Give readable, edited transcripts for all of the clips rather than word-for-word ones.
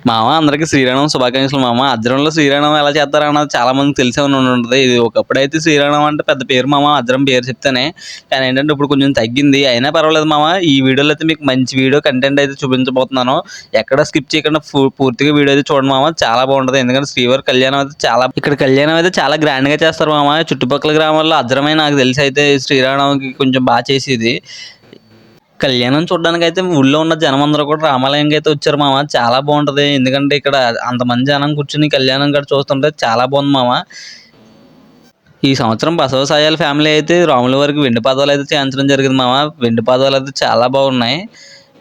మామ అందరికి శ్రీరామనవమి శుభాకాంక్షలు మామ. అజ్రంలో శ్రీరామనవమి ఎలా చేస్తారన్నది చాలా మందికి తెలిసే ఉంటది. ఇది ఒకప్పుడైతే శ్రీరామనవమి అంటే పెద్ద పేరు మామ, అజ్రం పేరు చెప్తేనే. కానీ ఏంటంటే ఇప్పుడు కొంచెం తగ్గింది. అయినా పర్వాలేదు మామ. ఈ వీడియోలో అయితే మీకు మంచి వీడియో కంటెంట్ అయితే చూపించబోతున్నాను. ఎక్కడ స్కిప్ చేయకుండా పూర్తిగా వీడియో అయితే చూడండి మామ. చాలా బాగుంటది. ఎందుకంటే శ్రీవారి కళ్యాణం అయితే ఇక్కడ కళ్యాణం అయితే చాలా గ్రాండ్ గా చేస్తారు మామ. చుట్టుపక్కల గ్రామాల్లో అజ్రమే నాకు తెలిసి అయితే శ్రీరామనవమికి కొంచెం బాగా చేసేది. కళ్యాణం చూడడానికి అయితే ఊళ్ళో ఉన్న జనం అందరూ కూడా రామాలయంకి అయితే వచ్చారు మామ. చాలా బాగుంటది. ఎందుకంటే ఇక్కడ అంతమంది జనం కూర్చుని కళ్యాణం కూడా చూస్తుంటే చాలా బాగుంది మామ. ఈ సంవత్సరం బసవ సాయాల ఫ్యామిలీ అయితే రాముల వారికి వెండి పాదాలు అయితే చేయించడం జరిగింది మామ. వెండి పాదాలు అయితే చాలా బాగున్నాయి.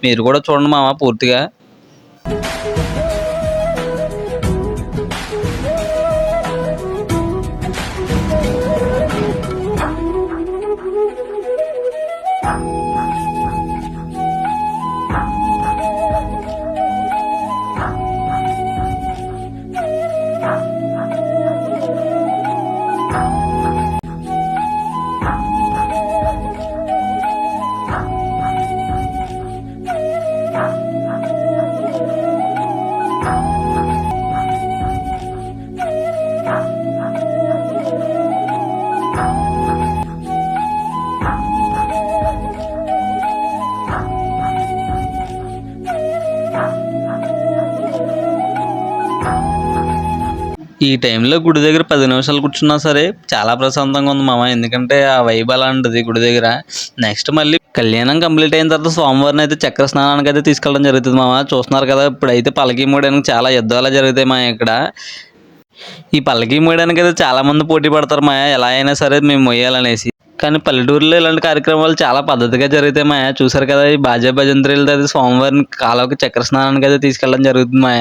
మీరు కూడా చూడండి మామ పూర్తిగా. ఈ టైంలో గుడి దగ్గర 10 నిమిషాలు కూర్చున్నా సరే చాలా ప్రశాంతంగా ఉంది మామ. ఎందుకంటే ఆ వైబ్ అలాంటిది గుడి దగ్గర. నెక్స్ట్ మళ్ళీ కళ్యాణం కంప్లీట్ అయిన తర్వాత స్వామివారిని అయితే చక్ర స్నానానికి అయితే తీసుకెళ్ళడం జరుగుతుంది మామ. చూస్తున్నారు కదా, ఇప్పుడైతే పల్లకి మోయడానికి చాలా యుద్ధాలు జరుగుతాయి మా ఇక్కడ. ఈ పల్లకి మోయడానికి అయితే చాలా మంది పోటీ పడతారు మా, ఎలా అయినా సరే మేము మొయ్యాలనేసి. కానీ పల్లెటూరులో ఇలాంటి కార్యక్రమాలు చాలా పద్ధతిగా జరుగుతాయి మాయ. చూసారు కదా, ఈ బాజా భజంత్రీలతో అయితే స్వామివారిని కాలువకి చక్ర స్నానానికి అయితే తీసుకెళ్ళడం జరుగుతుంది మాయ.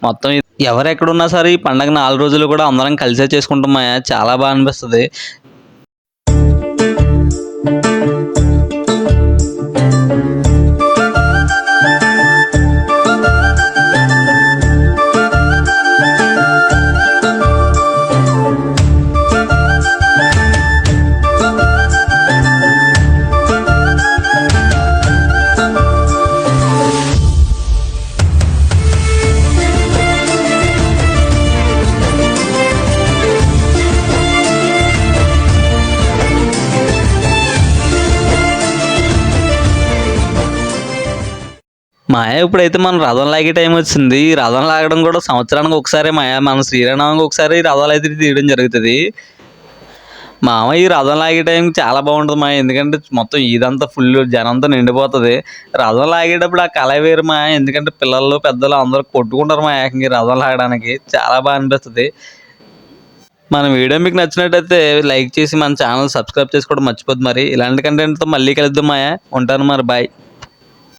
మొత్తం ఎవరు ఎక్కడున్నా సరే ఈ పండగ 4 రోజులు కూడా అందరం కలిసే చేసుకుంటాం మాయ. చాలా బాగా అనిపిస్తుంది. మాయ ఇప్పుడైతే మనం రథం లాగే టైం వచ్చింది. రథం లాగడం కూడా సంవత్సరానికి ఒకసారి మాయ. మనం శ్రీరామనవమికి ఒకసారి రథాలు అయితే తీయడం జరుగుతుంది. మామ ఈ రథం లాగే టైం చాలా బాగుంటుంది మాయ. ఎందుకంటే మొత్తం ఇదంతా ఫుల్ జనంతో నిండిపోతుంది. రథం లాగేటప్పుడు ఆ కళ వేరు మాయ. ఎందుకంటే పిల్లలు పెద్దలు అందరూ కొట్టుకుంటారు మా ఏకంగా రథం లాగడానికి. చాలా బాగా అనిపిస్తుంది. మన వీడియో మీకు నచ్చినట్టయితే లైక్ చేసి మన ఛానల్ సబ్స్క్రైబ్ చేసుకోవడం మర్చిపోద్దు. మరి ఇలాంటి కంటెంట్తో మళ్ళీ కలుద్దాం మాయ. ఉంటాను మరి, బాయ్.